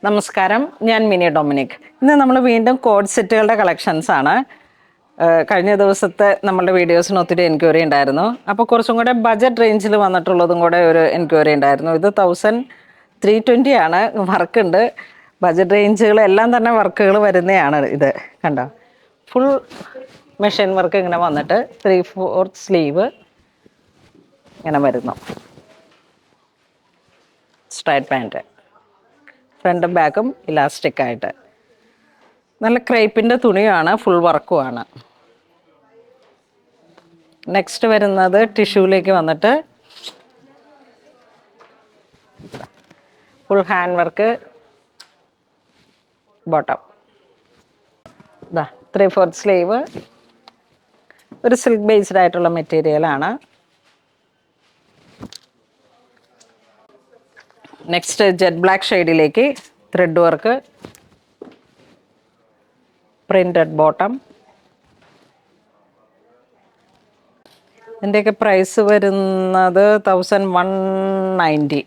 നമസ്കാരം, ഞാൻ mini Dominic. ഇന്ന് നമ്മൾ വീണ്ടും കോഡ് സെറ്റുകളുടെ കളക്ഷൻസ് ആണ്. കഴിഞ്ഞ ദിവസത്തെ നമ്മളുടെ വീഡിയോസിന് ഒത്തിരി എൻക്വയറി ഉണ്ടായിരുന്നു. അപ്പോൾ കുറച്ചും കൂടെ ബജറ്റ് റേഞ്ചിൽ വന്നിട്ടുള്ളതും കൂടെ ഒരു എൻക്വയറി ഉണ്ടായിരുന്നു. ഇത് 1320 ആണ്, വർക്കുണ്ട്. ബജറ്റ് റേഞ്ചുകളെല്ലാം തന്നെ വർക്കുകൾ വരുന്നതാണ്. ഇത് കണ്ടോ, ഫുൾ മെഷീൻ വർക്ക് ഇങ്ങനെ വന്നിട്ട് 3/4 സ്ലീവ് ഇങ്ങനെ വരുന്നു. സ്ട്രൈറ്റ് പാൻറ്റ്, ഫ്രണ്ടും ബാക്കും ഇലാസ്റ്റിക് ആയിട്ട്, നല്ല ക്രേപ്പിൻ്റെ തുണിയാണ്, ഫുൾ വർക്കുമാണ്. നെക്സ്റ്റ് വരുന്നത് ടിഷ്യൂലേക്ക് വന്നിട്ട് full hand work, bottom 3/4 sleeve, ഒരു സിൽക്ക് ബേസ്ഡ് ആയിട്ടുള്ള മെറ്റീരിയലാണ്. നെക്സ്റ്റ് ജെറ്റ് ബ്ലാക്ക് ഷെയ്ഡിലേക്ക് ത്രെഡ് വർക്ക്, പ്രിന്റഡ് ബോട്ടം. ഇതിൻ്റെയൊക്കെ പ്രൈസ് വരുന്നത് 1190.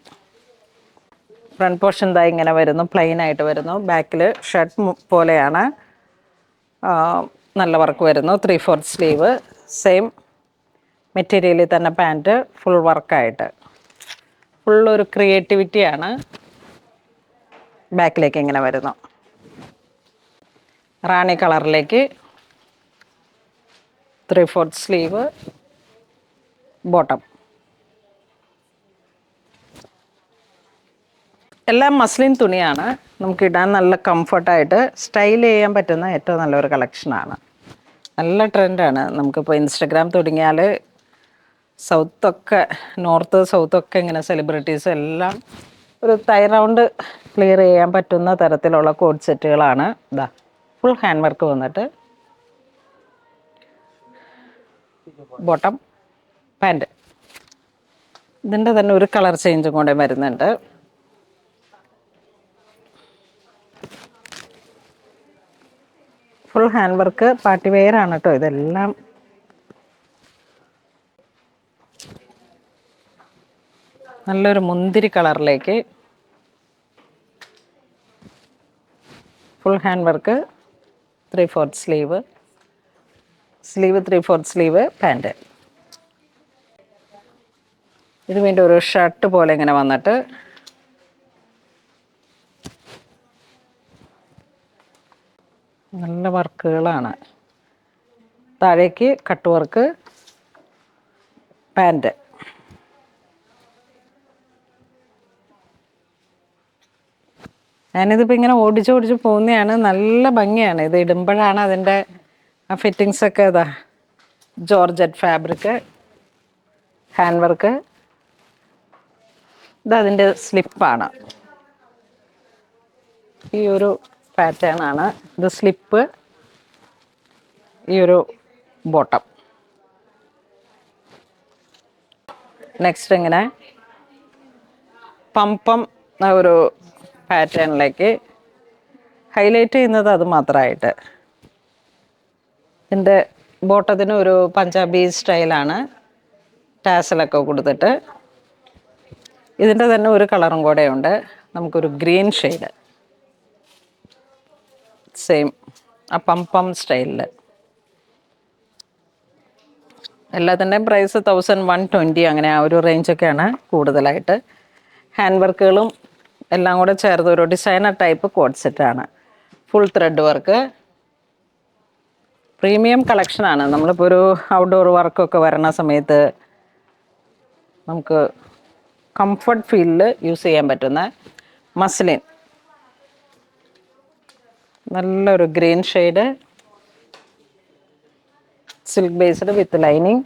ഫ്രണ്ട് പോർഷൻ ഇതായി ഇങ്ങനെ വരുന്നു, പ്ലെയിൻ ആയിട്ട് വരുന്നു. ബാക്കിൽ ഷർട്ട് പോലെയാണ്, നല്ല വർക്ക് വരുന്നു. 3/4 സ്ലീവ്, സെയിം മെറ്റീരിയലിൽ തന്നെ പാൻറ്റ്, ഫുൾ വർക്കായിട്ട്. ഫുള്ളൊരു ക്രിയേറ്റിവിറ്റിയാണ്. ബാക്കിലേക്ക് ഇങ്ങനെ വരുന്നു. റാണി കളറിലേക്ക് 3/4 സ്ലീവ്, ബോട്ടം. എല്ലാം മസ്ലിൻ തുണിയാണ്, നമുക്ക് ഇടാൻ നല്ല കംഫർട്ടായിട്ട് സ്റ്റൈൽ ചെയ്യാൻ പറ്റുന്ന ഏറ്റവും നല്ലൊരു കളക്ഷനാണ്. നല്ല ട്രെൻഡാണ്. നമുക്കിപ്പോൾ ഇൻസ്റ്റഗ്രാം തുടങ്ങിയാൽ സൗത്തൊക്കെ, നോർത്ത് സൗത്തൊക്കെ ഇങ്ങനെ സെലിബ്രിറ്റീസ് എല്ലാം ഒരു റൗണ്ട് ക്ലിയർ ചെയ്യാൻ പറ്റുന്ന തരത്തിലുള്ള കോഡ് സെറ്റുകളാണ്. ഇതാ ഫുൾ ഹാൻഡ് വർക്ക് വന്നിട്ട് ബോട്ടം, പാൻറ്റ്. ഇതിൻ്റെ തന്നെ ഒരു കളർ ചേഞ്ചും കൂടെ വരുന്നുണ്ട്. Full hand work, party wear ആണ് കേട്ടോ ഇതെല്ലാം. നല്ലൊരു മുന്തിരി കളറിലേക്ക് full hand work, 3/4 sleeve, 3/4 sleeve, pant. ഇത് വീണ്ടും ഒരു ഷർട്ട് പോലെ ഇങ്ങനെ വന്നിട്ട് നല്ല വർക്കുകളാണ്. താഴേക്ക് കട്ട് വർക്ക്, പാൻറ്റ്. ഞാനിതിപ്പോൾ ഇങ്ങനെ ഓടിച്ച് പോകുന്നതാണ്. നല്ല ഭംഗിയാണ് ഇത് ഇടുമ്പോഴാണ് അതിൻ്റെ ആ ഫിറ്റിങ്സൊക്കെ. ഇതാ ജോർജറ്റ് ഫാബ്രിക്, ഹാൻഡ് വർക്ക്. ഇതതിൻ്റെ സ്ലിപ്പാണ്, ഈ ഒരു പാറ്റേൺ ആണ് ഇത്. സ്ലിപ്പ്, ഈ ഒരു ബോട്ടം. നെക്സ്റ്റ് ഇങ്ങനെ പമ്പം ഒരു പാറ്റേണിലേക്ക് ഹൈലൈറ്റ് ചെയ്യുന്നത് അത് മാത്രമായിട്ട്. ഇതിൻ്റെ ബോട്ടത്തിന് ഒരു പഞ്ചാബി സ്റ്റൈലാണ്, ടാസലൊക്കെ കൊടുത്തിട്ട്. ഇതിൻ്റെ തന്നെ ഒരു കളറും കൂടെ ഉണ്ട്, നമുക്കൊരു ഗ്രീൻ ഷെയ്ഡ്, സെയിം ആ പമ്പം സ്റ്റൈലിൽ. എല്ലാത്തിൻ്റെയും പ്രൈസ് 1120, അങ്ങനെ ആ ഒരു റേഞ്ചൊക്കെയാണ് കൂടുതലായിട്ട്. ഹാൻഡ് വർക്കുകളും എല്ലാം കൂടെ ചേർത്ത് ഒരു ഡിസൈനർ ടൈപ്പ് കോഡ് സെറ്റാണ്. ഫുൾ ത്രെഡ് വർക്ക്, പ്രീമിയം കളക്ഷനാണ്. നമ്മളിപ്പോൾ ഒരു ഔട്ട്ഡോർ വർക്കൊക്കെ വരണ സമയത്ത് നമുക്ക് കംഫർട്ട് ഫീലിൽ യൂസ് ചെയ്യാൻ പറ്റുന്ന മസ്ലിൻ. നല്ലൊരു green shade, silk based with lining,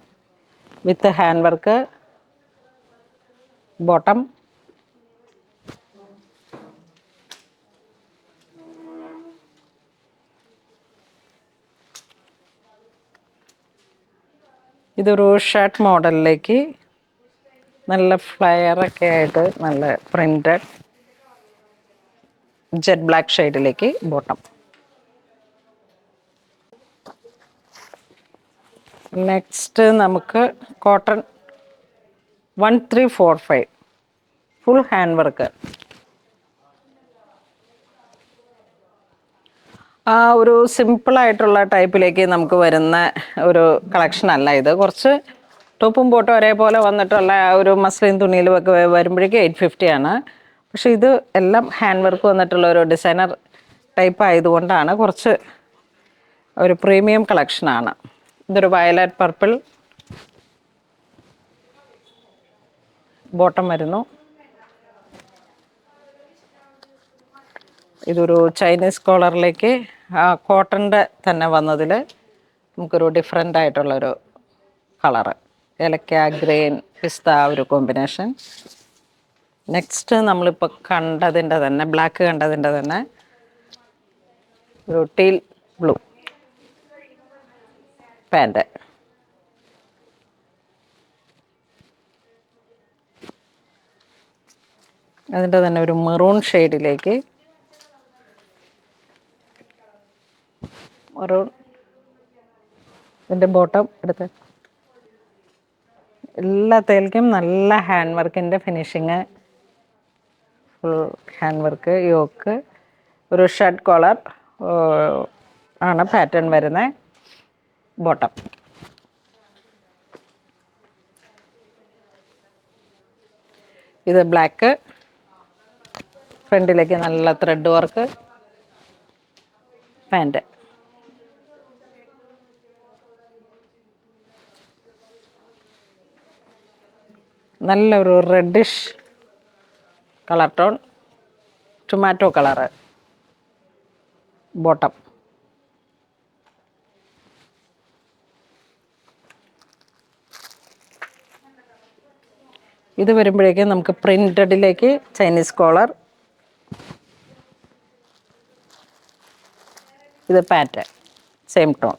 with hand work, bottom. ഇതൊരു ഷർട്ട് മോഡലിലേക്ക് നല്ല ഫ്ലയറൊക്കെ ആയിട്ട് നല്ല പ്രിൻറ്റഡ് ജെറ്റ് ബ്ലാക്ക് ഷെയ്ഡിലേക്ക് ബോട്ടം. നെക്സ്റ്റ് നമുക്ക് കോട്ടൺ 1345 ഫുൾ ഹാൻഡ് വർക്ക്. ആ ഒരു സിമ്പിളായിട്ടുള്ള ടൈപ്പിലേക്ക് നമുക്ക് വരുന്ന ഒരു കളക്ഷൻ അല്ല ഇത്. കുറച്ച് ടോപ്പും ബോട്ടും ഒരേപോലെ വന്നിട്ടുള്ള ആ ഒരു മസ്ലിൻ തുണിയിൽ ഒക്കെ വരുമ്പോഴേക്കും 850 ആണ്. പക്ഷെ ഇത് എല്ലാം ഹാൻഡ് വർക്ക് വന്നിട്ടുള്ള ഒരു ഡിസൈനർ ടൈപ്പ് ആയതുകൊണ്ടാണ് കുറച്ച് ഒരു പ്രീമിയം കളക്ഷനാണ്. ഇതൊരു വയലറ്റ് പർപ്പിൾ ബോട്ടം വരുന്നു. ഇതൊരു ചൈനീസ് കോളറിലേക്ക് കോട്ടൻ്റെ തന്നെ വന്നതിൽ നമുക്കൊരു ഡിഫറെൻ്റ് ആയിട്ടുള്ളൊരു കളറ്, ഏലക്ക ഗ്രീൻ പിസ്ത ഒരു കോമ്പിനേഷൻ. നെക്സ്റ്റ് നമ്മളിപ്പോൾ കണ്ടതിൻ്റെ തന്നെ ബ്ലാക്ക് കണ്ടതിൻ്റെ തന്നെ ഒരു ടീൽ ബ്ലൂ പാൻറ്. അതിൻ്റെ തന്നെ ഒരു മെറൂൺ ഷെയ്ഡിലേക്ക് മെറൂൺ. ഇതിൻ്റെ ബോട്ടം എടുത്ത് എല്ലാത്തേൽക്കും നല്ല ഹാൻഡ് വർക്കിൻ്റെ finishing, full hand work, yoke, ഒരു ഷർട്ട് കോളർ ആണ് പാറ്റേൺ വരുന്നത്. ബോട്ടം ഇത് ബ്ലാക്ക്, ഫ്രണ്ടിലേക്ക് നല്ല ത്രെഡ് വർക്ക് പാൻറ്. നല്ലൊരു reddish colour tone, tomato colour bottom. ഇത് വരുമ്പോഴേക്കും നമുക്ക് പ്രിൻറ്റഡിലേക്ക് ചൈനീസ് കോളർ, ഇത് പാറ്റേൺ സെയിം ടോൺ.